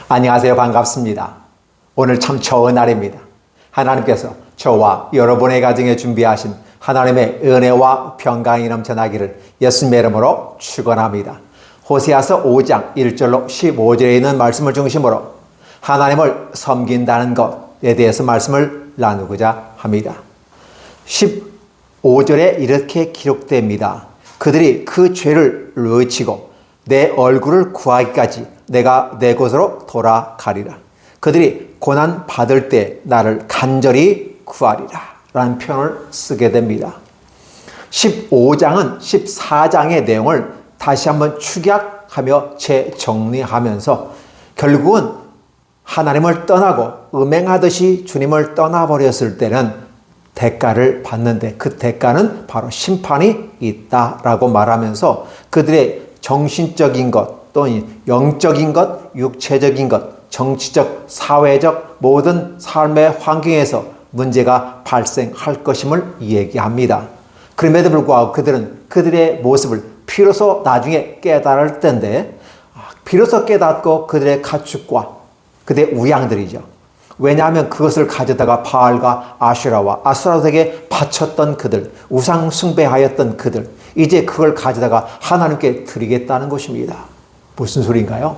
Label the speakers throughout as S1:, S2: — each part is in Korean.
S1: 안녕하세요. 반갑습니다. 오늘 참 좋은 날입니다. 하나님께서 저와 여러분의 가정에 준비하신 하나님의 은혜와 평강이 넘쳐나기를 예수님의 이름으로 축원합니다. 호세아서 5장 1절로 15절에 있는 말씀을 중심으로 하나님을 섬긴다는 것에 대해서 말씀을 나누고자 합니다. 15절에 이렇게 기록됩니다. 그들이 그 죄를 외치고 내 얼굴을 구하기까지 내가 내 곳으로 돌아가리라. 그들이 고난 받을 때 나를 간절히 구하리라 라는 표현을 쓰게 됩니다. 15장은 14장의 내용을 다시 한번 축약하며 재정리하면서 결국은 하나님을 떠나고 음행하듯이 주님을 떠나버렸을 때는 대가를 받는데 그 대가는 바로 심판이 있다라고 말하면서 그들의 정신적인 것 또는 영적인 것, 육체적인 것, 정치적, 사회적 모든 삶의 환경에서 문제가 발생할 것임을 얘기합니다. 그럼에도 불구하고 그들은 그들의 모습을 비로소 나중에 깨달을 텐데 비로소 깨닫고 그들의 가축과 그들의 우양들이죠. 왜냐하면 그것을 가져다가 바알과 아슈라와 아스라드에게 바쳤던 그들, 우상 숭배하였던 그들, 이제 그걸 가져다가 하나님께 드리겠다는 것입니다. 무슨 소리인가요?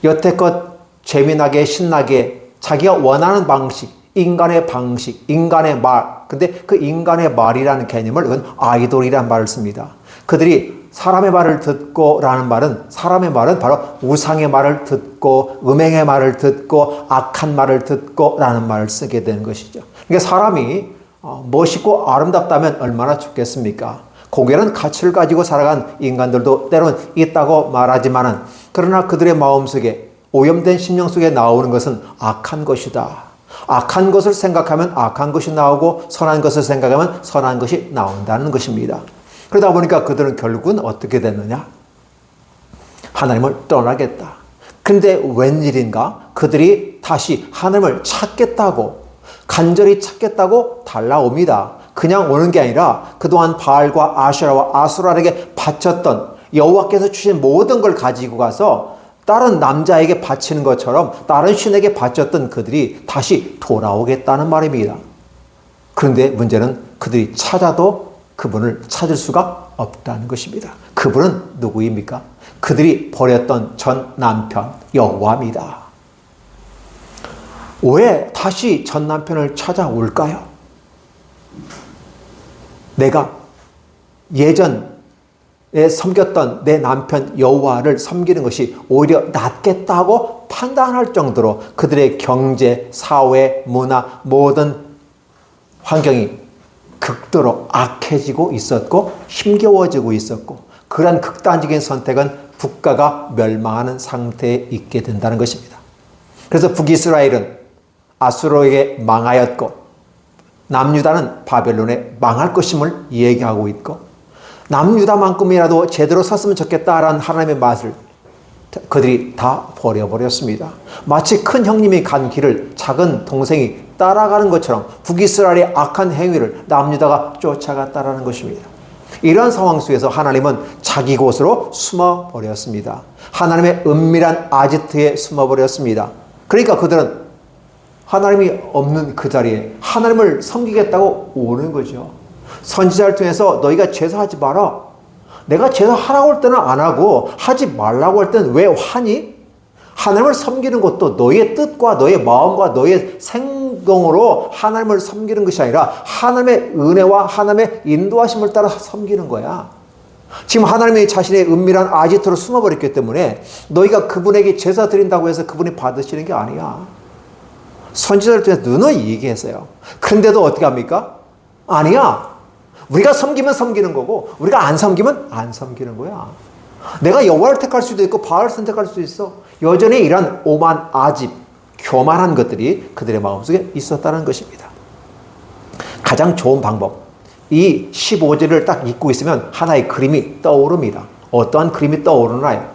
S1: 여태껏 재미나게 신나게 자기가 원하는 방식, 인간의 방식, 인간의 말, 근데 그 인간의 말이라는 개념을 이건 아이돌이라는 말을 씁니다. 그들이 사람의 말을 듣고 라는 말은 사람의 말은 바로 우상의 말을 듣고 음행의 말을 듣고 악한 말을 듣고 라는 말을 쓰게 되는 것이죠. 그러니까 사람이 멋있고 아름답다면 얼마나 좋겠습니까? 고귀한 가치를 가지고 살아간 인간들도 때로는 있다고 말하지만은 그러나 그들의 마음속에 오염된 심령 속에 나오는 것은 악한 것이다. 악한 것을 생각하면 악한 것이 나오고 선한 것을 생각하면 선한 것이 나온다는 것입니다. 그러다 보니까 그들은 결국은 어떻게 됐느냐? 하나님을 떠나겠다. 그런데 웬일인가? 그들이 다시 하나님을 찾겠다고 간절히 찾겠다고 달라옵니다. 그냥 오는 게 아니라 그동안 바알과 아슈라와 아수랄에게 바쳤던 여호와께서 주신 모든 걸 가지고 가서 다른 남자에게 바치는 것처럼 다른 신에게 바쳤던 그들이 다시 돌아오겠다는 말입니다. 그런데 문제는 그들이 찾아도 그분을 찾을 수가 없다는 것입니다. 그분은 누구입니까? 그들이 버렸던 전 남편 여호와입니다. 왜 다시 전 남편을 찾아올까요? 내가 예전에 섬겼던 내 남편 여호와를 섬기는 것이 오히려 낫겠다고 판단할 정도로 그들의 경제, 사회, 문화 모든 환경이 극도로 악해지고 있었고 힘겨워지고 있었고 그러한 극단적인 선택은 국가가 멸망하는 상태에 있게 된다는 것입니다. 그래서 북이스라엘은 아수르에게 망하였고 남유다는 바벨론에 망할 것임을 얘기하고 있고 남유다만큼이라도 제대로 섰으면 좋겠다라는 하나님의 맛을 그들이 다 버려버렸습니다. 마치 큰 형님이 간 길을 작은 동생이 따라가는 것처럼 북이스라엘의 악한 행위를 남유다가 쫓아갔다라는 것입니다. 이러한 상황 속에서 하나님은 자기 곳으로 숨어버렸습니다. 하나님의 은밀한 아지트에 숨어버렸습니다. 그러니까 그들은 하나님이 없는 그 자리에 하나님을 섬기겠다고 오는 거죠. 선지자를 통해서 너희가 제사하지 마라. 내가 제사하라고 할 때는 안 하고 하지 말라고 할 때는 왜 하니? 하나님을 섬기는 것도 너희의 뜻과 너희의 마음과 너희의 생동으로 하나님을 섬기는 것이 아니라 하나님의 은혜와 하나님의 인도하심을 따라 섬기는 거야. 지금 하나님이 자신의 은밀한 아지트로 숨어버렸기 때문에 너희가 그분에게 제사 드린다고 해서 그분이 받으시는 게 아니야. 선지자를 통해서 누누이 얘기했어요. 그런데도 어떻게 합니까? 아니야. 우리가 섬기면 섬기는 거고 우리가 안 섬기면 안 섬기는 거야. 내가 여호와를 택할 수도 있고 바알을 선택할 수도 있어. 여전히 이런 오만 아집, 교만한 것들이 그들의 마음속에 있었다는 것입니다. 가장 좋은 방법, 이 15절을 딱 읽고 있으면 하나의 그림이 떠오릅니다. 어떠한 그림이 떠오르나요?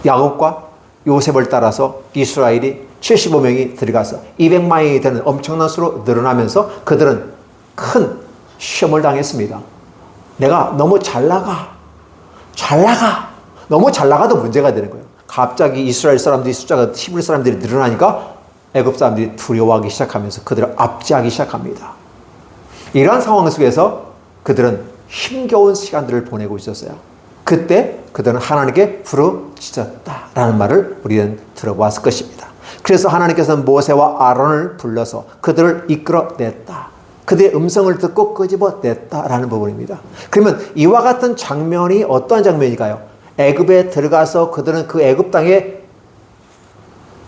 S1: 야곱과 요셉을 따라서 이스라엘이 75명이 들어가서 200만이 되는 엄청난 수로 늘어나면서 그들은 큰 시험을 당했습니다. 내가 너무 잘 나가. 너무 잘 나가도 문제가 되는 거예요. 갑자기 이스라엘 사람들이 숫자가 히브리 사람들이 늘어나니까 애굽 사람들이 두려워하기 시작하면서 그들을 압제하기 시작합니다. 이러한 상황 속에서 그들은 힘겨운 시간들을 보내고 있었어요. 그때 그들은 하나님께 부르짖었다라는 말을 우리는 들어보았을 것입니다. 그래서 하나님께서는 모세와 아론을 불러서 그들을 이끌어냈다. 그들의 음성을 듣고 끄집어냈다라는 부분입니다. 그러면 이와 같은 장면이 어떤 장면일까요? 애굽에 들어가서 그들은 그 애굽 땅에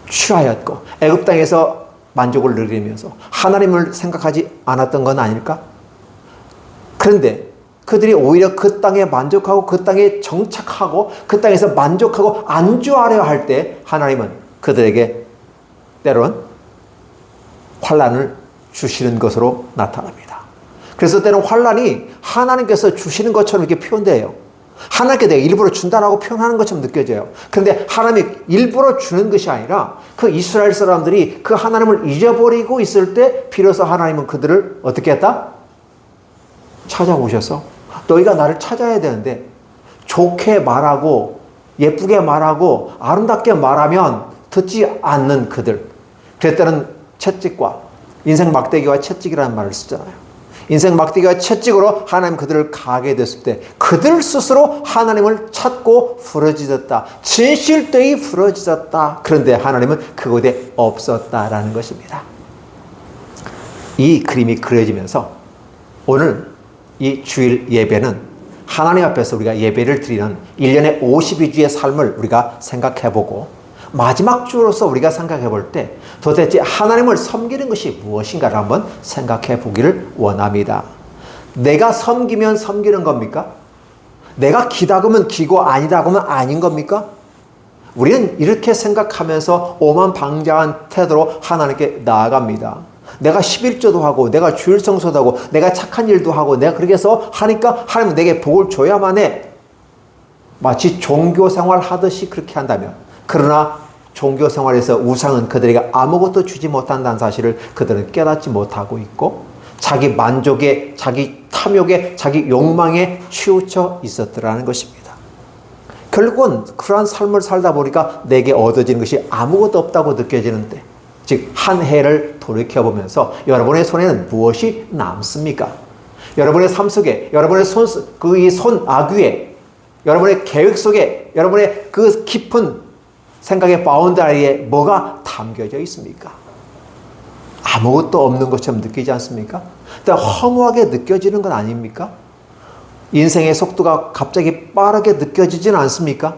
S1: 취하였고 애굽 땅에서 만족을 누리면서 하나님을 생각하지 않았던 건 아닐까? 그런데 그들이 오히려 그 땅에 만족하고 그 땅에 정착하고 그 땅에서 만족하고 안주하려 할 때 하나님은 그들에게 때로는 환난을 주시는 것으로 나타납니다. 그래서 때로는 환난이 하나님께서 주시는 것처럼 이렇게 표현돼요. 하나님께 내가 일부러 준다라고 표현하는 것처럼 느껴져요. 그런데 하나님이 일부러 주는 것이 아니라 그 이스라엘 사람들이 그 하나님을 잊어버리고 있을 때 비로소 하나님은 그들을 어떻게 했다? 찾아오셔서 너희가 나를 찾아야 되는데 좋게 말하고 예쁘게 말하고 아름답게 말하면 듣지 않는 그들. 그랬더니 채찍과 인생 막대기와 채찍이라는 말을 쓰잖아요. 인생 막대기와 채찍으로 하나님 그들을 가게 됐을 때 그들 스스로 하나님을 찾고 부르짖었다. 진실되이 부르짖었다. 그런데 하나님은 그곳에 없었다라는 것입니다. 이 그림이 그려지면서 오늘 이 주일 예배는 하나님 앞에서 우리가 예배를 드리는 1년의 52주의 삶을 우리가 생각해보고 마지막 주로서 우리가 생각해 볼 때 도대체 하나님을 섬기는 것이 무엇인가를 한번 생각해 보기를 원합니다. 내가 섬기면 섬기는 겁니까? 내가 기다그면 기고 아니다그면 아닌 겁니까? 우리는 이렇게 생각하면서 오만방자한 태도로 하나님께 나아갑니다. 내가 11조도 하고 내가 주일 성소도 하고 내가 착한 일도 하고 내가 그렇게 해서 하니까 하나님은 내게 복을 줘야만 해. 마치 종교생활 하듯이 그렇게 한다면 그러나 종교 생활에서 우상은 그들에게 아무것도 주지 못한다는 사실을 그들은 깨닫지 못하고 있고 자기 만족에, 자기 탐욕에, 자기 욕망에 치우쳐 있었더라는 것입니다. 결국은 그러한 삶을 살다 보니까 내게 얻어지는 것이 아무것도 없다고 느껴지는데 즉 한 해를 돌이켜보면서 여러분의 손에는 무엇이 남습니까? 여러분의 삶 속에, 여러분의 손아귀에, 여러분의 계획 속에, 여러분의 그 깊은 생각의 바운더리에 뭐가 담겨져 있습니까? 아무것도 없는 것처럼 느끼지 않습니까? 허무하게 느껴지는 건 아닙니까? 인생의 속도가 갑자기 빠르게 느껴지지는 않습니까?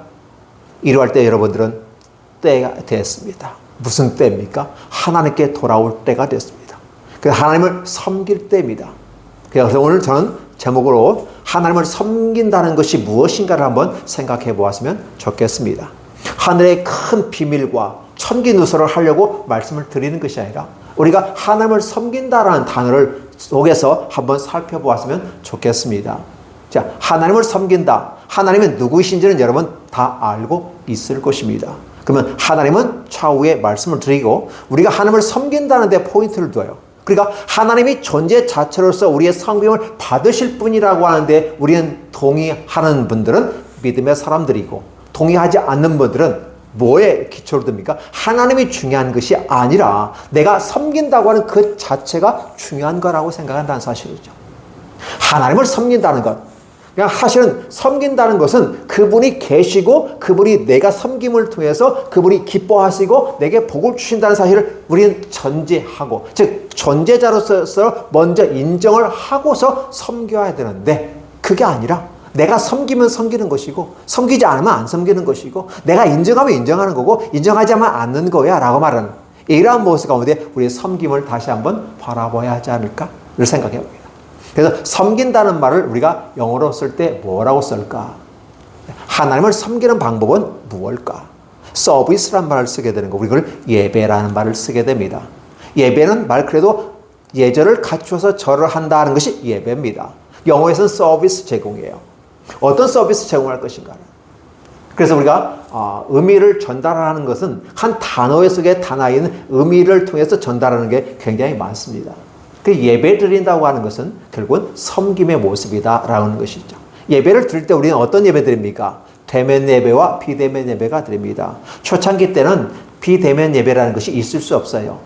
S1: 이러할 때 여러분들은 때가 됐습니다. 무슨 때입니까? 하나님께 돌아올 때가 됐습니다. 그래서 하나님을 섬길 때입니다. 그래서 오늘 저는 제목으로 하나님을 섬긴다는 것이 무엇인가를 한번 생각해 보았으면 좋겠습니다. 하늘의 큰 비밀과 천기누설을 하려고 말씀을 드리는 것이 아니라 우리가 하나님을 섬긴다라는 단어를 속에서 한번 살펴보았으면 좋겠습니다. 자, 하나님을 섬긴다. 하나님은 누구이신지는 여러분 다 알고 있을 것입니다. 그러면 하나님은 차후에 말씀을 드리고 우리가 하나님을 섬긴다는 데 포인트를 둬요. 그러니까 하나님이 존재 자체로서 우리의 섬김을 받으실 분이라고 하는데 우리는 동의하는 분들은 믿음의 사람들이고 동의하지 않는 분들은 뭐에 기초를 둡니까? 하나님이 중요한 것이 아니라 내가 섬긴다고 하는 그 자체가 중요한 거라고 생각한다는 사실이죠. 하나님을 섬긴다는 것. 그냥 사실은 섬긴다는 것은 그분이 계시고 그분이 내가 섬김을 통해서 그분이 기뻐하시고 내게 복을 주신다는 사실을 우리는 전제하고 즉 존재자로서 먼저 인정을 하고서 섬겨야 되는데 그게 아니라 내가 섬기면 섬기는 것이고 섬기지 않으면 안 섬기는 것이고 내가 인정하면 인정하는 거고 인정하지 않는 거야 라고 말하는 이러한 모습 가운데 우리의 섬김을 다시 한번 바라봐야 하지 않을까를 생각해 봅니다. 그래서 섬긴다는 말을 우리가 영어로 쓸 때 뭐라고 쓸까? 하나님을 섬기는 방법은 무엇일까? 서비스라는 말을 쓰게 되는 거. 우리 그걸 예배라는 말을 쓰게 됩니다. 예배는 말 그래도 예절을 갖추어서 절을 한다는 것이 예배입니다. 영어에서는 서비스 제공이에요. 어떤 서비스 제공할 것인가. 그래서 우리가 의미를 전달하는 것은 한 단어 속에 담아 있는 의미를 통해서 전달하는 게 굉장히 많습니다. 그 예배 드린다고 하는 것은 결국은 섬김의 모습이다라는 것이죠. 예배를 드릴 때 우리는 어떤 예배 드립니까? 대면 예배와 비대면 예배가 드립니다. 초창기 때는 비대면 예배라는 것이 있을 수 없어요.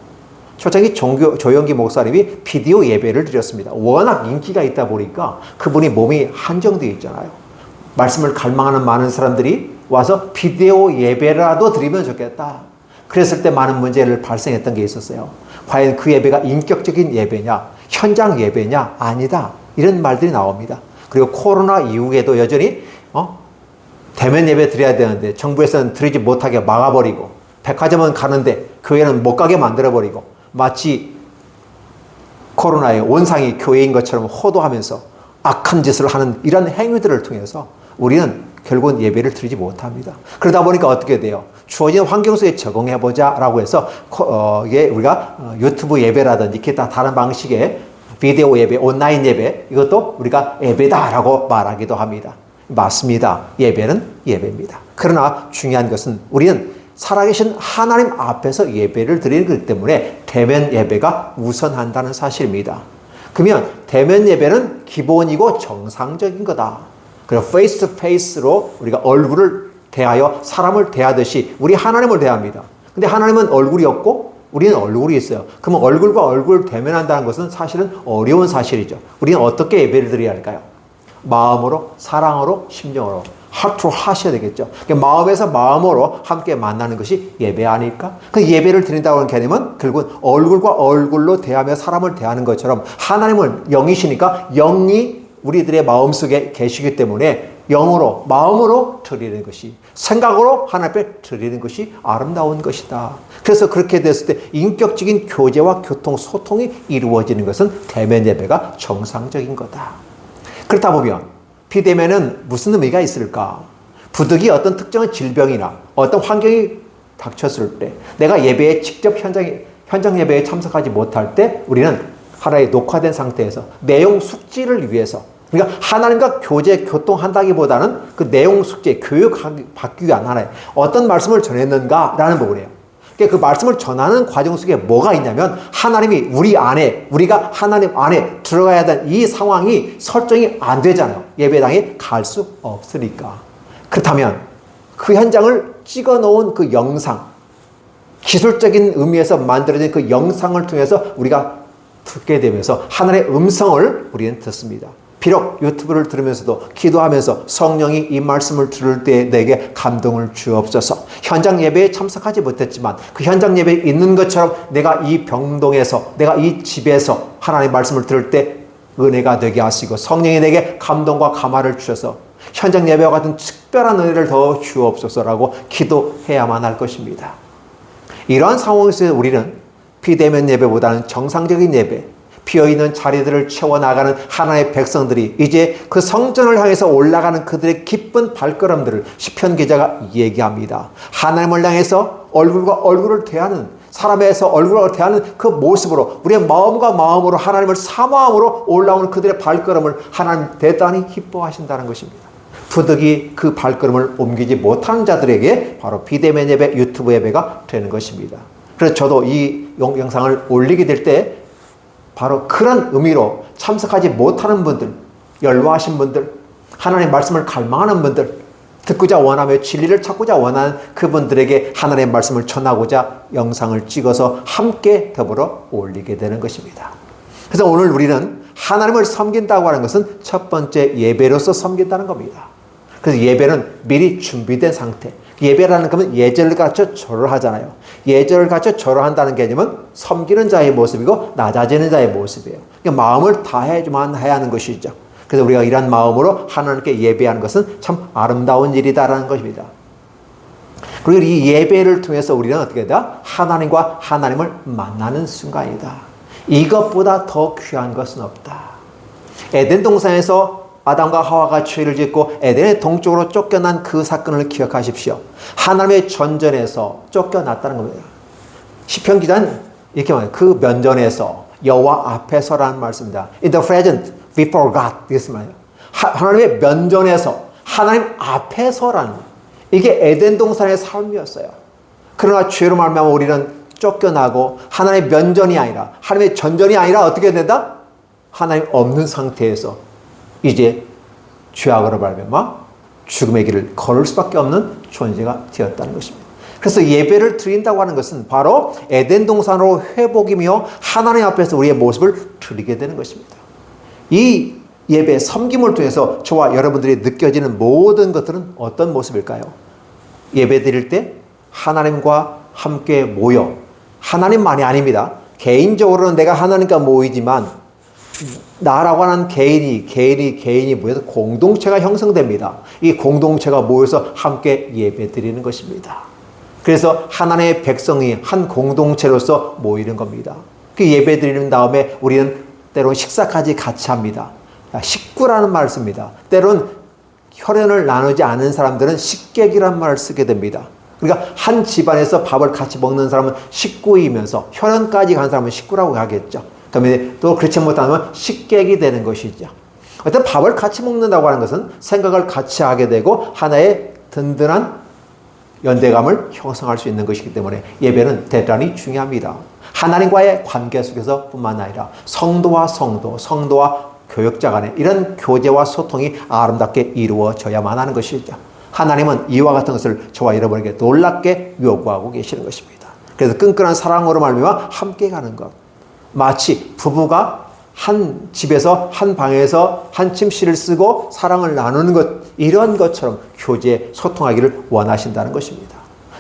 S1: 초창기 조영기 목사님이 비디오 예배를 드렸습니다. 워낙 인기가 있다 보니까 그분이 몸이 한정되어 있잖아요. 말씀을 갈망하는 많은 사람들이 와서 비디오 예배라도 드리면 좋겠다. 그랬을 때 많은 문제를 발생했던 게 있었어요. 과연 그 예배가 인격적인 예배냐, 현장 예배냐, 아니다. 이런 말들이 나옵니다. 그리고 코로나 이후에도 여전히 대면 예배 드려야 되는데 정부에서는 드리지 못하게 막아버리고 백화점은 가는데 교회는 못 가게 만들어버리고 마치 코로나의 원상이 교회인 것처럼 호도하면서 악한 짓을 하는 이런 행위들을 통해서 우리는 결국은 예배를 드리지 못합니다. 그러다 보니까 어떻게 돼요? 주어진 환경 속에 적응해보자 라고 해서 우리가 유튜브 예배라든지 기타 다른 방식의 비디오 예배, 온라인 예배, 이것도 우리가 예배다라고 말하기도 합니다. 맞습니다. 예배는 예배입니다. 그러나 중요한 것은 우리는 살아계신 하나님 앞에서 예배를 드리는 것이기 때문에 대면 예배가 우선한다는 사실입니다. 그러면 대면 예배는 기본이고 정상적인 거다. 그리고 페이스 투 페이스로 우리가 얼굴을 대하여 사람을 대하듯이 우리 하나님을 대합니다. 근데 하나님은 얼굴이 없고 우리는 얼굴이 있어요. 그러면 얼굴과 얼굴을 대면한다는 것은 사실은 어려운 사실이죠. 우리는 어떻게 예배를 드려야 할까요? 마음으로, 사랑으로, 심정으로. heart to heart이어야 되겠죠. 그러니까 마음에서 마음으로 함께 만나는 것이 예배 아닐까? 그 예배를 드린다고 하는 개념은 결국은 얼굴과 얼굴로 대하며 사람을 대하는 것처럼 하나님은 영이시니까 영이 우리들의 마음속에 계시기 때문에 영으로, 마음으로 드리는 것이, 생각으로 하나님 앞에 드리는 것이 아름다운 것이다. 그래서 그렇게 됐을 때 인격적인 교제와 교통, 소통이 이루어지는 것은 대면 예배가 정상적인 거다. 그렇다 보면 비대면은 무슨 의미가 있을까? 부득이 어떤 특정한 질병이나 어떤 환경이 닥쳤을 때 내가 예배에 직접 현장 예배에 참석하지 못할 때 우리는 하나의 녹화된 상태에서 내용 숙지를 위해서, 그러니까 하나님과 교제, 교통한다기보다는 그 내용 숙지, 교육받기 위한 하나의 어떤 말씀을 전했는가라는 부분이에요. 그 말씀을 전하는 과정 속에 뭐가 있냐면 하나님이 우리 안에, 우리가 하나님 안에 들어가야 되는 이 상황이 설정이 안 되잖아요. 예배당에 갈 수 없으니까. 그렇다면 그 현장을 찍어 놓은 그 영상, 기술적인 의미에서 만들어진 그 영상을 통해서 우리가 듣게 되면서 하나님의 음성을 우리는 듣습니다. 비록 유튜브를 들으면서도 기도하면서 성령이 이 말씀을 들을 때 내게 감동을 주옵소서. 현장 예배에 참석하지 못했지만 그 현장 예배에 있는 것처럼 내가 이 병동에서, 내가 이 집에서 하나님의 말씀을 들을 때 은혜가 되게 하시고 성령이 내게 감동과 감화를 주셔서 현장 예배와 같은 특별한 은혜를 더 주옵소서라고 기도해야만 할 것입니다. 이러한 상황에서 우리는 비대면 예배보다는 정상적인 예배, 비어있는 자리들을 채워나가는 하나의 백성들이 이제 그 성전을 향해서 올라가는 그들의 기쁜 발걸음들을 시편 기자가 얘기합니다. 하나님을 향해서 얼굴과 얼굴을 대하는, 사람에서 얼굴을 대하는 그 모습으로 우리의 마음과 마음으로 하나님을 사모함으로 올라오는 그들의 발걸음을 하나님 대단히 기뻐하신다는 것입니다. 부득이 그 발걸음을 옮기지 못하는 자들에게 바로 비대면 예배, 유튜브 예배가 되는 것입니다. 그래서 저도 이 영상을 올리게 될 때 바로 그런 의미로 참석하지 못하는 분들, 연로하신 분들, 하나님의 말씀을 갈망하는 분들, 듣고자 원하며 진리를 찾고자 원하는 그분들에게 하나님의 말씀을 전하고자 영상을 찍어서 함께 더불어 올리게 되는 것입니다. 그래서 오늘 우리는 하나님을 섬긴다고 하는 것은 첫 번째 예배로서 섬긴다는 겁니다. 그래서 예배는 미리 준비된 상태. 예배라는 것은 예절을 갖춰 절을 하잖아요. 예절을 갖춰 절을 한다는 개념은 섬기는 자의 모습이고 낮아지는 자의 모습이에요. 그러니까 마음을 다해야만 해야 하는 것이죠. 그래서 우리가 이런 마음으로 하나님께 예배하는 것은 참 아름다운 일이다라는 것입니다. 그리고 이 예배를 통해서 우리는 어떻게 된다? 하나님과 하나님을 만나는 순간이다. 이것보다 더 귀한 것은 없다. 에덴 동산에서 아담과 하와가 죄를 짓고 에덴의 동쪽으로 쫓겨난 그 사건을 기억하십시오. 하나님의 전전에서 쫓겨났다는 겁니다. 시편 기자는 이렇게 말해요. 그 면전에서 여호와 앞에서라는 말씀입니다. In the present before God. 이렇게 말해요. 하나님의 면전에서, 하나님 앞에서라는 거예요. 이게 에덴 동산의 삶이었어요. 그러나 죄로 말미암아 우리는 쫓겨나고 하나님의 면전이 아니라, 하나님의 전전이 아니라 어떻게 된다? 하나님 없는 상태에서 이제 죄악으로 말미암아 죽음의 길을 걸을 수밖에 없는 존재가 되었다는 것입니다. 그래서 예배를 드린다고 하는 것은 바로 에덴 동산으로 회복이며 하나님 앞에서 우리의 모습을 드리게 되는 것입니다. 이 예배, 섬김을 통해서 저와 여러분들이 느껴지는 모든 것들은 어떤 모습일까요? 예배 드릴 때 하나님과 함께 모여, 하나님만이 아닙니다. 개인적으로는 내가 하나님과 모이지만 나라고 하는 개인이 모여서 공동체가 형성됩니다. 이 공동체가 모여서 함께 예배 드리는 것입니다. 그래서 하나님의 백성이 한 공동체로서 모이는 겁니다. 그 예배 드리는 다음에 우리는 때론 식사까지 같이 합니다. 식구라는 말을 씁니다. 때론 혈연을 나누지 않은 사람들은 식객이라는 말을 쓰게 됩니다. 그러니까 한 집안에서 밥을 같이 먹는 사람은 식구이면서 혈연까지 간 사람은 식구라고 하겠죠. 그러면 또 그렇지 못하면 식객이 되는 것이죠. 어떤 밥을 같이 먹는다고 하는 것은 생각을 같이 하게 되고 하나의 든든한 연대감을 형성할 수 있는 것이기 때문에 예배는 대단히 중요합니다. 하나님과의 관계 속에서 뿐만 아니라 성도와 성도와 교역자 간에 이런 교제와 소통이 아름답게 이루어져야만 하는 것이죠. 하나님은 이와 같은 것을 저와 여러분에게 놀랍게 요구하고 계시는 것입니다. 그래서 끈끈한 사랑으로 말미암아 함께 가는 것. 마치 부부가 한 집에서 한 방에서 한 침실을 쓰고 사랑을 나누는 것, 이런 것처럼 교제, 소통하기를 원하신다는 것입니다.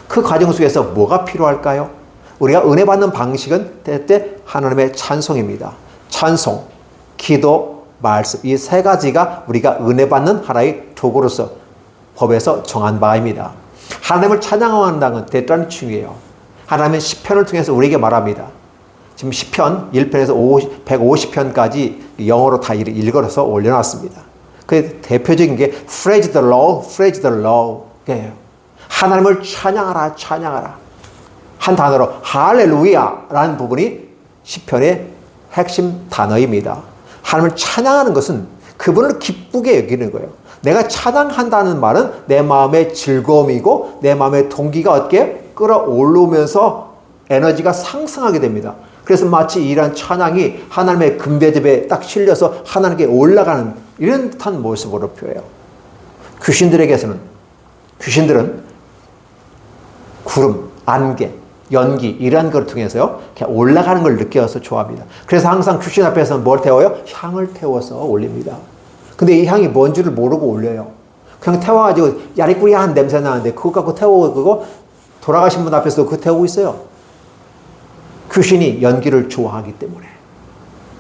S1: 그 과정 속에서 뭐가 필요할까요? 우리가 은혜 받는 방식은 때때 하나님의 찬송입니다. 찬송, 기도, 말씀, 이 세 가지가 우리가 은혜 받는 하나의 도구로서 법에서 정한 바입니다. 하나님을 찬양한다는 건 대단히 중요해요. 하나님은 시편을 통해서 우리에게 말합니다. 지금 시편 1편에서 150편까지 영어로 다 읽어서 올려놨습니다. 그 대표적인 게 Praise the Lord, Praise the Lord. 하나님을 찬양하라, 찬양하라. 한 단어로 할렐루야라는 부분이 시편의 핵심 단어입니다. 하나님을 찬양하는 것은 그분을 기쁘게 여기는 거예요. 내가 찬양한다는 말은 내 마음의 즐거움이고 내 마음의 동기가 어떻게 끌어올르면서 에너지가 상승하게 됩니다. 그래서 마치 이러한 찬양이 하나님의 금대접에 딱 실려서 하나님께 올라가는 이런 듯한 모습으로 표해요. 귀신들은 구름, 안개, 연기 이러한 걸 통해서요 올라가는 걸 느껴서 좋아합니다. 그래서 항상 귀신 앞에서는 뭘 태워요? 향을 태워서 올립니다. 근데 이 향이 뭔지를 모르고 올려요. 그냥 태워가지고 야리꾸리한 냄새 나는데 그거 갖고 태우고 돌아가신 분 앞에서 그거 태우고 있어요. 귀신이 연기를 좋아하기 때문에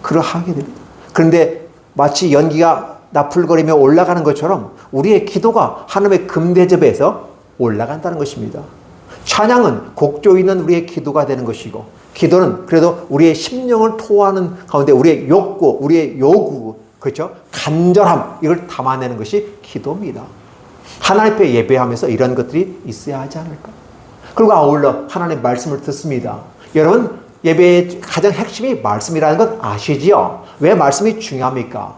S1: 그러하게 됩니다. 그런데 마치 연기가 나풀거리며 올라가는 것처럼 우리의 기도가 하나님의 금대접에서 올라간다는 것입니다. 찬양은 곡조 있는 우리의 기도가 되는 것이고 기도는 그래도 우리의 심령을 토하는 가운데 우리의 욕구, 우리의 요구, 그렇죠? 간절함, 이걸 담아내는 것이 기도입니다. 하나님 앞에 예배하면서 이런 것들이 있어야 하지 않을까? 그리고 아울러 하나님의 말씀을 듣습니다. 여러분, 예배의 가장 핵심이 말씀이라는 것 아시지요? 왜 말씀이 중요합니까?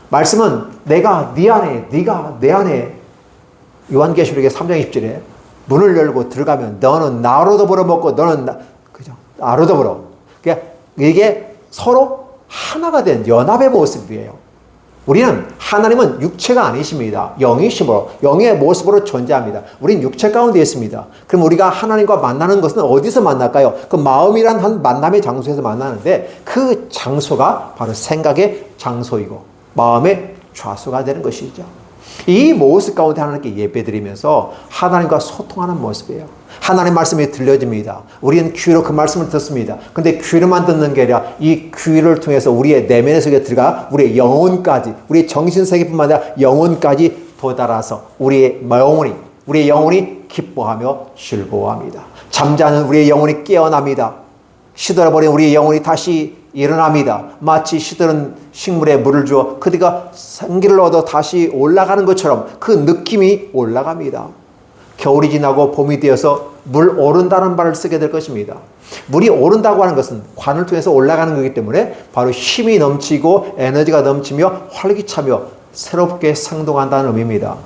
S1: 말씀은 내가 네 안에, 네가 내 안에, 요한계시록의 3장 20절에 문을 열고 들어가면 너는 나로 더불어 먹고 너는 그죠? 나로 더불어. 그러니까 이게 서로 하나가 된 연합의 모습이에요. 우리는 하나님은 육체가 아니십니다. 영이심으로, 영의 모습으로 존재합니다. 우린 육체 가운데 있습니다. 그럼 우리가 하나님과 만나는 것은 어디서 만날까요? 그 마음이란 한 만남의 장소에서 만나는데 그 장소가 바로 생각의 장소이고 마음의 좌소가 되는 것이죠. 이 모습 가운데 하나님께 예배드리면서 하나님과 소통하는 모습이에요. 하나님 말씀이 들려집니다. 우리는 귀로 그 말씀을 듣습니다. 근데 귀로만 듣는 게 아니라 이 귀를 통해서 우리의 내면 속에 들어가 우리의 영혼까지, 우리의 정신세계뿐만 아니라 영혼까지 도달해서 우리의 영혼이 기뻐하며 즐거워합니다. 잠자는 우리의 영혼이 깨어납니다. 시들어버린 우리의 영혼이 다시 일어납니다. 마치 시들은 식물에 물을 주어 그들과 생기를 얻어 다시 올라가는 것처럼 그 느낌이 올라갑니다. 겨울이 지나고 봄이 되어서 물 오른다는 말을 쓰게 될 것입니다. 물이 오른다고 하는 것은 관을 통해서 올라가는 것이기 때문에 바로 힘이 넘치고 에너지가 넘치며 활기차며 새롭게 생동한다는 의미입니다.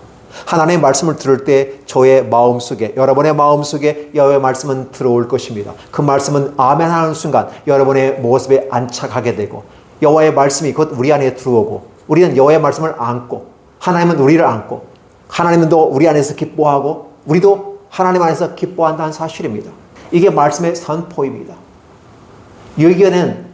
S1: 하나님의 말씀을 들을 때 저의 마음속에, 여러분의 마음속에 여호와의 말씀은 들어올 것입니다. 그 말씀은 아멘 하는 순간 여러분의 모습에 안착하게 되고 여호와의 말씀이 곧 우리 안에 들어오고 우리는 여호와의 말씀을 안고 하나님은 우리를 안고 하나님도 우리 안에서 기뻐하고 우리도 하나님 안에서 기뻐한다는 사실입니다. 이게 말씀의 선포입니다. 여기에는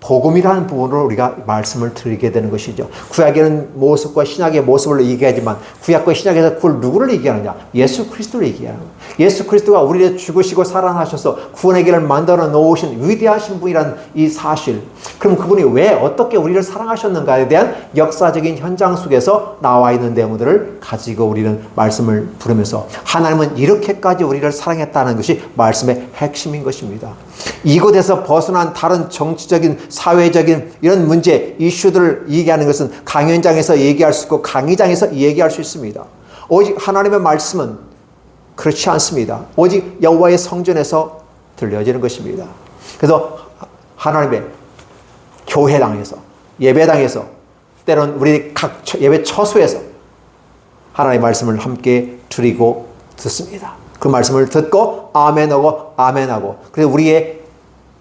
S1: 복음이라는 부분으로 우리가 말씀을 드리게 되는 것이죠. 구약에는 모습과 신약의 모습을 얘기하지만 구약과 신약에서 그걸 누구를 얘기하느냐? 예수 그리스도를 얘기하는 거예요. 예수 그리스도가 우리를 죽으시고 살아나셔서 구원의 길을 만들어 놓으신 위대하신 분이라는 이 사실. 그럼 그분이 왜 어떻게 우리를 사랑하셨는가에 대한 역사적인 현장 속에서 나와 있는 내용들을 가지고 우리는 말씀을 부르면서 하나님은 이렇게까지 우리를 사랑했다는 것이 말씀의 핵심인 것입니다. 이곳에서 벗어난 다른 정치적인 사회적인 이런 문제, 이슈들을 얘기하는 것은 강연장에서 얘기할 수 있고 강의장에서 얘기할 수 있습니다. 오직 하나님의 말씀은 그렇지 않습니다. 오직 여호와의 성전에서 들려지는 것입니다. 그래서 하나님의 교회당에서, 예배당에서, 때론 우리 각 예배 처소에서 하나님의 말씀을 함께 드리고 듣습니다. 그 말씀을 듣고 아멘하고 아멘하고 그래서 우리의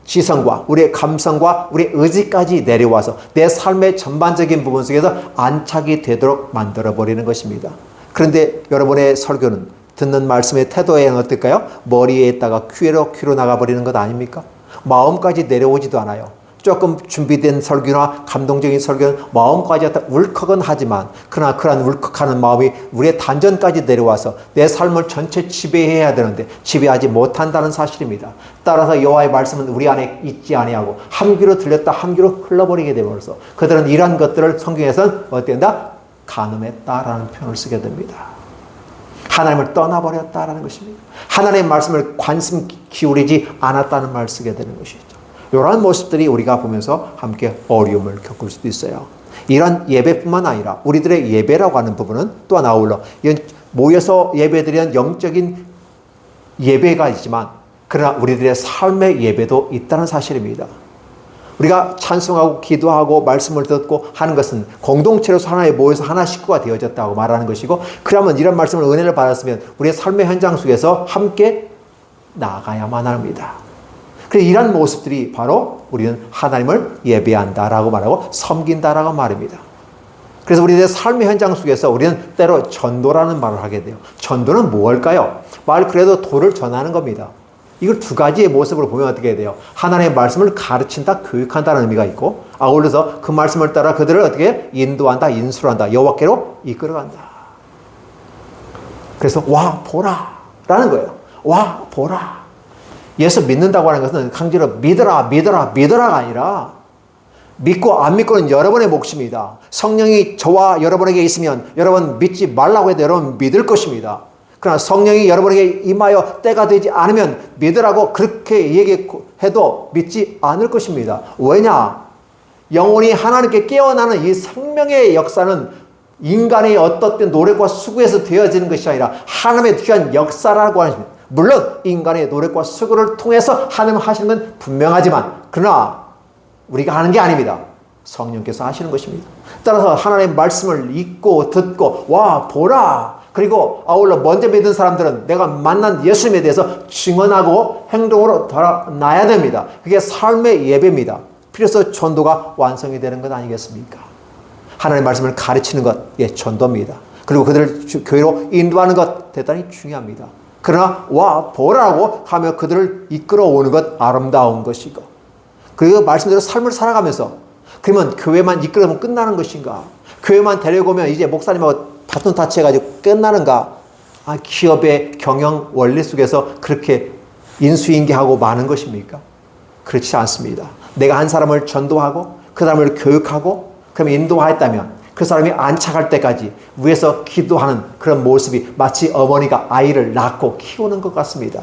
S1: 지성과 우리의 감성과 우리의 의지까지 내려와서 내 삶의 전반적인 부분 속에서 안착이 되도록 만들어버리는 것입니다. 그런데 여러분의 설교는 듣는 말씀의 태도에 어떨까요? 머리에 있다가 귀로 나가버리는 것 아닙니까? 마음까지 내려오지도 않아요. 조금 준비된 설교나 감동적인 설교는 마음까지 울컥은 하지만 그러나 그러한 울컥하는 마음이 우리의 단전까지 내려와서 내 삶을 전체 지배해야 되는데 지배하지 못한다는 사실입니다. 따라서 여호와의 말씀은 우리 안에 있지 아니하고 한 귀로 들렸다 한 귀로 흘러버리게 되면서 그들은 이러한 것들을 성경에서는 어땠다? 간음했다라는 표현을 쓰게 됩니다. 하나님을 떠나버렸다라는 것입니다. 하나님의 말씀을 관심 기울이지 않았다는 말을 쓰게 되는 것이죠. 이러한 모습들이 우리가 보면서 함께 어려움을 겪을 수도 있어요. 이런 예배뿐만 아니라 우리들의 예배라고 하는 부분은 또한 아울러 모여서 예배드리는 영적인 예배가 있지만 그러나 우리들의 삶의 예배도 있다는 사실입니다. 우리가 찬송하고 기도하고 말씀을 듣고 하는 것은 공동체로서 하나에 모여서 하나 식구가 되어졌다고 말하는 것이고 그러면 이런 말씀을 은혜를 받았으면 우리의 삶의 현장 속에서 함께 나아가야만 합니다. 그래서 이런 모습들이 바로 우리는 하나님을 예배한다라고 말하고 섬긴다라고 말입니다. 그래서 우리의 삶의 현장 속에서 우리는 때로 전도라는 말을 하게 돼요. 전도는 무엇일까요? 말 그래도 도를 전하는 겁니다. 이걸 두 가지의 모습으로 보면 어떻게 돼요? 하나님의 말씀을 가르친다, 교육한다는 의미가 있고 아울러서 그 말씀을 따라 그들을 어떻게 인도한다, 인술한다, 여호와께로 이끌어간다. 그래서 와 보라 라는 거예요. 와 보라. 예수 믿는다고 하는 것은 강제로 믿어라가 아니라 믿고 안 믿고는 여러분의 몫입니다. 성령이 저와 여러분에게 있으면 여러분 믿지 말라고 해도 여러분 믿을 것입니다. 그러나 성령이 여러분에게 임하여 때가 되지 않으면 믿으라고 그렇게 얘기해도 믿지 않을 것입니다. 왜냐? 영혼이 하나님께 깨어나는 이 생명의 역사는 인간의 어떻든 노력과 수고에서 되어지는 것이 아니라 하나님의 귀한 역사라고 하는 것입니다. 물론 인간의 노력과 수고를 통해서 하나님 하시는 건 분명하지만 그러나 우리가 하는 게 아닙니다. 성령께서 하시는 것입니다. 따라서 하나님의 말씀을 읽고 듣고 와 보라 그리고 아울러 먼저 믿은 사람들은 내가 만난 예수님에 대해서 증언하고 행동으로 드러나야 됩니다. 그게 삶의 예배입니다. 그래서 전도가 완성이 되는 것 아니겠습니까? 하나님의 말씀을 가르치는 것, 예, 전도입니다. 그리고 그들을 교회로 인도하는 것 대단히 중요합니다. 그러나 와 보라고 하며 그들을 이끌어오는 것 아름다운 것이고 그 말씀대로 삶을 살아가면서 그러면 교회만 이끌어오면 끝나는 것인가? 교회만 데려오면 이제 목사님하고 바톤 타치해가지고 끝나는가? 기업의 경영 원리 속에서 그렇게 인수인계하고 많은 것입니까? 그렇지 않습니다. 내가 한 사람을 전도하고 그 사람을 교육하고 그러면 인도하였다면 그 사람이 안착할 때까지 위에서 기도하는 그런 모습이 마치 어머니가 아이를 낳고 키우는 것 같습니다.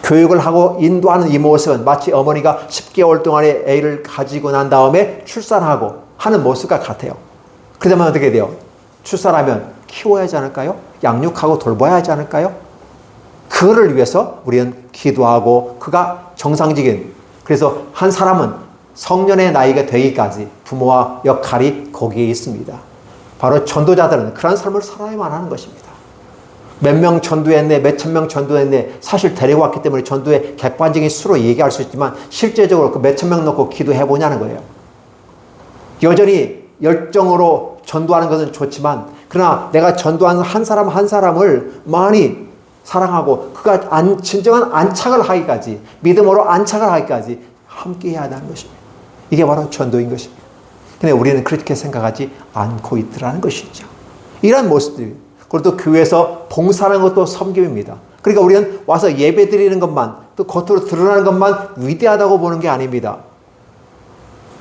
S1: 교육을 하고 인도하는 이 모습은 마치 어머니가 10개월 동안의 애를 가지고 난 다음에 출산하고 하는 모습과 같아요. 그러면 어떻게 돼요? 출산하면 키워야 하지 않을까요? 양육하고 돌봐야 하지 않을까요? 그거를 위해서 우리는 기도하고 그가 정상적인 그래서 한 사람은 성년의 나이가 되기까지 부모와 역할이 거기에 있습니다. 바로 전도자들은 그런 삶을 살아야만 하는 것입니다. 몇 명 전도했네, 몇천 명 전도했네, 사실 데려왔기 때문에 전도의 객관적인 수로 얘기할 수 있지만 실제적으로 그 몇천 명 놓고 기도해보냐는 거예요. 여전히 열정으로 전도하는 것은 좋지만 그러나 내가 전도하는 한 사람 한 사람을 많이 사랑하고 그가 진정한 안착을 하기까지, 믿음으로 안착을 하기까지 함께 해야 한다는 것입니다. 이게 바로 전도인 것입니다. 근데 우리는 그렇게 생각하지 않고 있더라는 것이죠. 이런 모습들이, 그리고 또 교회에서 봉사하는 것도 섬김입니다. 그러니까 우리는 와서 예배 드리는 것만, 또 겉으로 드러나는 것만 위대하다고 보는 게 아닙니다.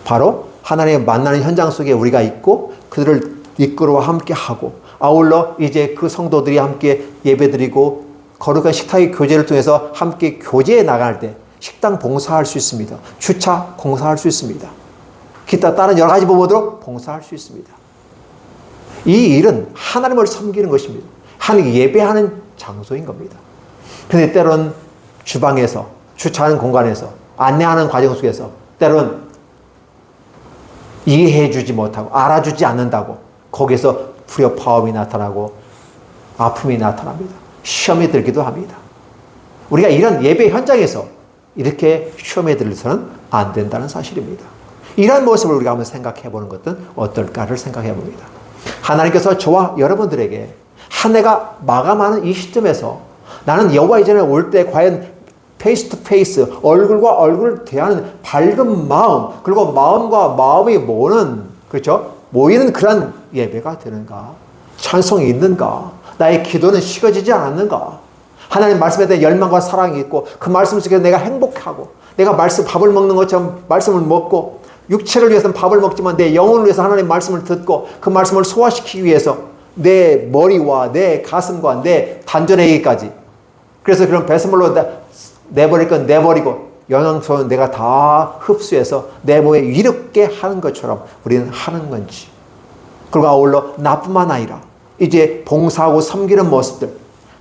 S1: 바로 하나님의 만나는 현장 속에 우리가 있고 그들을 이끌어와 함께 하고, 아울러 이제 그 성도들이 함께 예배 드리고 거룩한 식탁의 교제를 통해서 함께 교제에 나갈 때 식당 봉사할 수 있습니다. 주차 봉사할 수 있습니다. 기타 다른 여러 가지 부분으로 봉사할 수 있습니다. 이 일은 하나님을 섬기는 것입니다. 하나님 예배하는 장소인 겁니다. 그런데 때로는 주방에서, 주차하는 공간에서, 안내하는 과정 속에서 때로는 이해해 주지 못하고 알아주지 않는다고 거기에서 불협화음이 나타나고 아픔이 나타납니다. 시험에 들기도 합니다. 우리가 이런 예배 현장에서 이렇게 시험에 들서는 안 된다는 사실입니다. 이러한 모습을 우리가 한번 생각해 보는 것은 어떨까를 생각해 봅니다. 하나님께서 저와 여러분들에게 한 해가 마감하는 이 시점에서 나는 여호와 이전에 올 때 과연 페이스 투 페이스, 얼굴과 얼굴을 대하는 밝은 마음, 그리고 마음과 마음이 모는, 그렇죠? 모이는 그런 예배가 되는가? 찬송이 있는가? 나의 기도는 식어지지 않았는가? 하나님 말씀에 대한 열망과 사랑이 있고 그 말씀 속에서 내가 행복하고, 내가 밥을 먹는 것처럼 말씀을 먹고, 육체를 위해서는 밥을 먹지만 내 영혼을 위해서 하나님의 말씀을 듣고 그 말씀을 소화시키기 위해서 내 머리와 내 가슴과 내 단전에게까지, 그래서 그런 배설물로 내버릴 건 내버리고 영양소는 내가 다 흡수해서 내 몸에 이롭게 하는 것처럼 우리는 하는 건지, 그리고 아울러 나뿐만 아니라 이제 봉사하고 섬기는 모습들,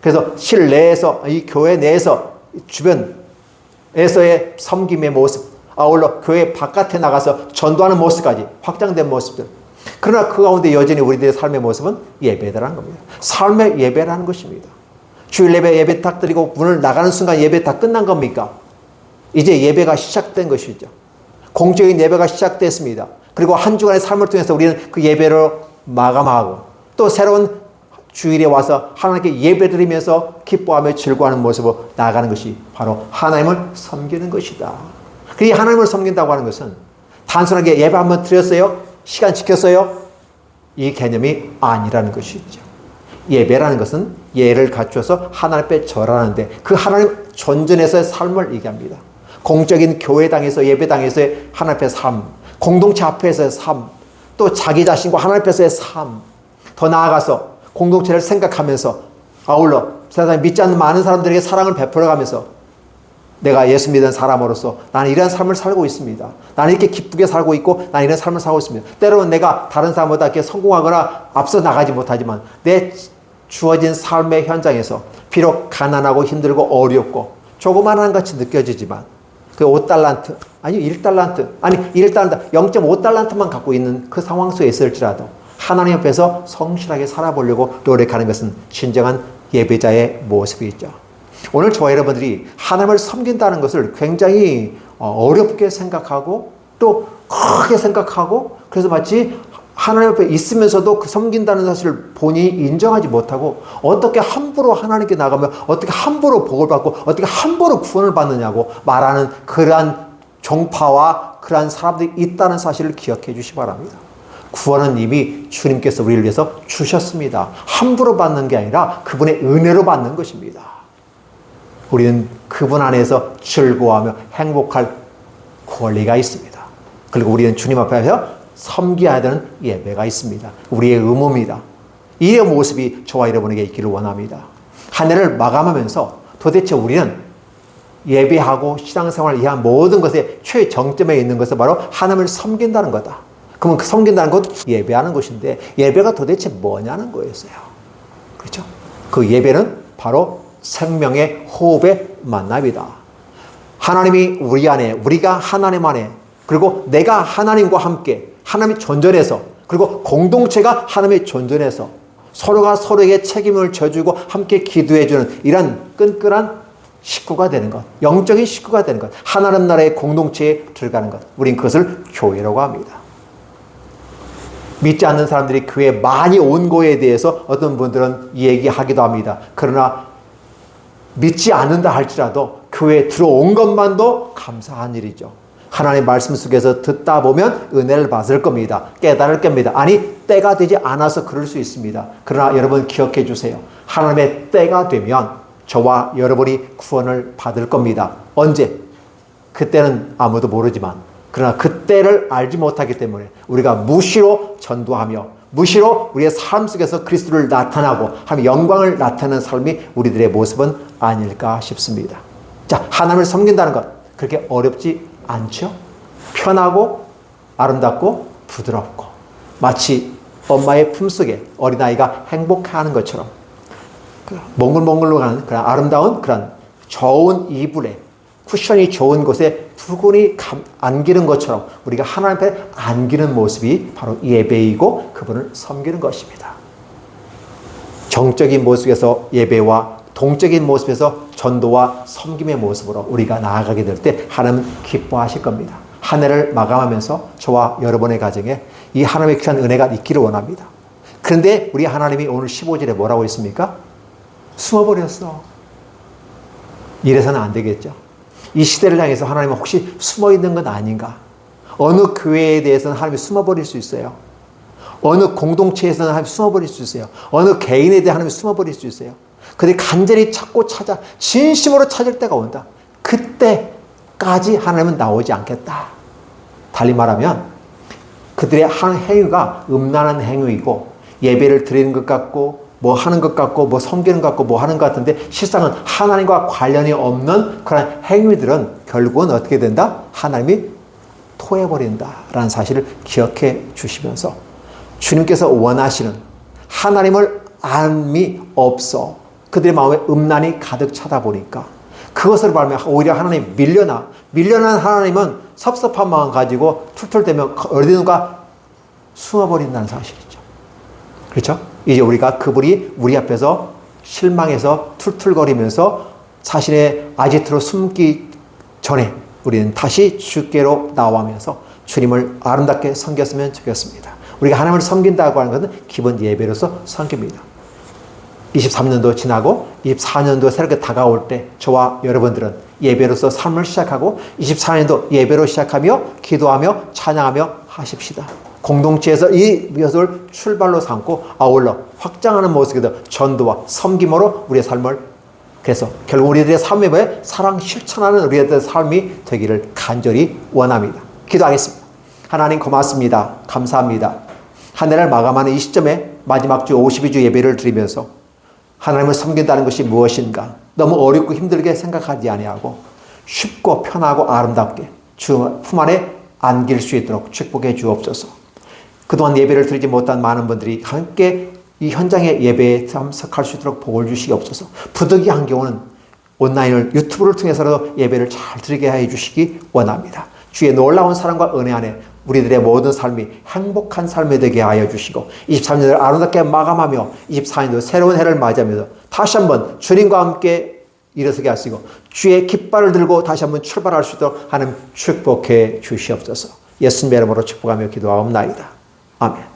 S1: 그래서 실내에서, 이 교회 내에서, 주변에서의 섬김의 모습, 아울러 교회 바깥에 나가서 전도하는 모습까지 확장된 모습들. 그러나 그 가운데 여전히 우리들의 삶의 모습은 예배라는 겁니다. 삶의 예배라는 것입니다. 주일 예배 딱 드리고 문을 나가는 순간 예배 다 끝난 겁니까? 이제 예배가 시작된 것이죠. 공적인 예배가 시작됐습니다. 그리고 한 주간의 삶을 통해서 우리는 그 예배를 마감하고 또 새로운 주일에 와서 하나님께 예배 드리면서 기뻐하며 즐거워하는 모습으로 나아가는 것이 바로 하나님을 섬기는 것이다. 그 하나님을 섬긴다고 하는 것은 단순하게 예배 한번 드렸어요? 시간 지켰어요? 이 개념이 아니라는 것이죠. 예배라는 것은 예를 갖춰서 하나님 앞에 절하는데 그 하나님 존전에서의 삶을 얘기합니다. 공적인 교회당에서 예배당에서의 하나님 앞의 삶, 공동체 앞에서의 삶, 또 자기 자신과 하나님 앞에서의 삶, 더 나아가서 공동체를 생각하면서 아울러 세상에 믿지 않는 많은 사람들에게 사랑을 베풀어가면서 내가 예수 믿는 사람으로서 나는 이런 삶을 살고 있습니다. 나는 이렇게 기쁘게 살고 있고 나는 이런 삶을 살고 있습니다. 때로는 내가 다른 사람보다 이렇게 성공하거나 앞서 나가지 못하지만 내 주어진 삶의 현장에서 비록 가난하고 힘들고 어렵고 조그만한 같이 느껴지지만 그 5달란트, 아니 1달란트, 아니 1달란트, 0.5달란트만 갖고 있는 그 상황 속에 있을지라도 하나님 앞에서 성실하게 살아보려고 노력하는 것은 진정한 예배자의 모습이죠. 오늘 저와 여러분들이 하나님을 섬긴다는 것을 굉장히 어렵게 생각하고 또 크게 생각하고, 그래서 마치 하나님 앞에 있으면서도 그 섬긴다는 사실을 본인이 인정하지 못하고 어떻게 함부로 하나님께 나가면 어떻게 함부로 복을 받고 어떻게 함부로 구원을 받느냐고 말하는 그러한 종파와 그러한 사람들이 있다는 사실을 기억해 주시기 바랍니다. 구원은 이미 주님께서 우리를 위해서 주셨습니다. 함부로 받는 게 아니라 그분의 은혜로 받는 것입니다. 우리는 그분 안에서 즐거워하며 행복할 권리가 있습니다. 그리고 우리는 주님 앞에서 섬겨야 되는 예배가 있습니다. 우리의 의무입니다. 이 모습이 저와 여러분에게 있기를 원합니다. 한 해를 마감하면서 도대체 우리는 예배하고 신앙생활을 위한 모든 것의 최정점에 있는 것은 바로 하나님을 섬긴다는 거다. 그러면 그 섬긴다는 것, 예배하는 것인데 예배가 도대체 뭐냐는 거였어요. 그렇죠? 그 예배는 바로 생명의 호흡의 만남이다. 하나님이 우리 안에, 우리가 하나님 안에, 그리고 내가 하나님과 함께 하나님의 존전에서, 그리고 공동체가 하나님의 존전에서 서로가 서로에게 책임을 져주고 함께 기도해주는 이런 끈끈한 식구가 되는 것, 영적인 식구가 되는 것, 하나님 나라의 공동체에 들어가는 것, 우린 그것을 교회라고 합니다. 믿지 않는 사람들이 교회에 많이 온 거에 대해서 어떤 분들은 얘기하기도 합니다. 그러나 믿지 않는다 할지라도 교회에 들어온 것만도 감사한 일이죠. 하나님의 말씀 속에서 듣다 보면 은혜를 받을 겁니다. 깨달을 겁니다. 아니, 때가 되지 않아서 그럴 수 있습니다. 그러나 여러분 기억해 주세요. 하나님의 때가 되면 저와 여러분이 구원을 받을 겁니다. 언제? 그때는 아무도 모르지만, 그러나 그때를 알지 못하기 때문에 우리가 무시로 전도하며 무시로 우리의 삶 속에서 그리스도를 나타나고 하나님의 영광을 나타내는 삶이 우리들의 모습은 아닐까 싶습니다. 자, 하나님을 섬긴다는 것 그렇게 어렵지 않죠? 편하고 아름답고 부드럽고 마치 엄마의 품속에 어린아이가 행복해하는 것처럼 몽글몽글로 가는 그런 아름다운 그런 좋은 이불에 쿠션이 좋은 곳에 두근히 안기는 것처럼 우리가 하나님 앞에 안기는 모습이 바로 예배이고 그분을 섬기는 것입니다. 정적인 모습에서 예배와 동적인 모습에서 전도와 섬김의 모습으로 우리가 나아가게 될 때 하나님은 기뻐하실 겁니다. 한 해를 마감하면서 저와 여러분의 가정에 이 하나님의 귀한 은혜가 있기를 원합니다. 그런데 우리 하나님이 오늘 15절에 뭐라고 했습니까? 숨어버렸어. 이래서는 안 되겠죠. 이 시대를 향해서 하나님은 혹시 숨어있는 건 아닌가? 어느 교회에 대해서는 하나님이 숨어버릴 수 있어요. 어느 공동체에서는 하나님이 숨어버릴 수 있어요. 어느 개인에 대해 하나님이 숨어버릴 수 있어요. 근데 간절히 찾고 찾아 진심으로 찾을 때가 온다. 그때까지 하나님은 나오지 않겠다. 달리 말하면 그들의 하는 행위가 음란한 행위이고 예배를 드리는 것 같고 뭐 하는 것 같고 뭐 섬기는 것 같고 뭐 하는 것 같은데 실상은 하나님과 관련이 없는 그런 행위들은 결국은 어떻게 된다? 하나님이 토해버린다라는 사실을 기억해 주시면서 주님께서 원하시는 하나님을 알미 없어 그들의 마음에 음란이 가득 차다 보니까 그것을 말하면 오히려 하나님 밀려난 하나님은 섭섭한 마음 가지고 툴툴대면 어디든가 숨어버린다는 사실이죠. 그렇죠? 이제 우리가 그분이 우리 앞에서 실망해서 툴툴거리면서 자신의 아지트로 숨기 전에 우리는 다시 주께로 나와면서 주님을 아름답게 섬겼으면 좋겠습니다. 우리가 하나님을 섬긴다고 하는 것은 기본 예배로서 섬깁니다. 23년도 지나고 24년도 새롭게 다가올 때 저와 여러분들은 예배로서 삶을 시작하고 24년도 예배로 시작하며 기도하며 찬양하며 하십시다. 공동체에서 이 것을 출발로 삼고 아울러 확장하는 모습에서 전도와 섬김으로 우리의 삶을 그래서 결국 우리들의 삶에 사랑 실천하는 우리들의 삶이 되기를 간절히 원합니다. 기도하겠습니다. 하나님 고맙습니다. 감사합니다. 한 해를 마감하는 이 시점에 마지막 주 52주 예배를 드리면서 하나님을 섬긴다는 것이 무엇인가 너무 어렵고 힘들게 생각하지 아니하고 쉽고 편하고 아름답게 주 품 안에 안길 수 있도록 축복해 주옵소서. 그동안 예배를 드리지 못한 많은 분들이 함께 이 현장의 예배에 참석할 수 있도록 복을 주시옵소서. 부득이한 경우는 온라인을 유튜브를 통해서라도 예배를 잘 드리게 해 주시기 원합니다. 주의 놀라운 사랑과 은혜 안에 우리들의 모든 삶이 행복한 삶이 되게 하여 주시고 23년을 아름답게 마감하며 24년도 새로운 해를 맞이하면서 다시 한번 주님과 함께 일어서게 하시고 주의 깃발을 들고 다시 한번 출발할 수 있도록 하는 축복해 주시옵소서. 예수님의 이름으로 축복하며 기도하옵나이다. 아멘.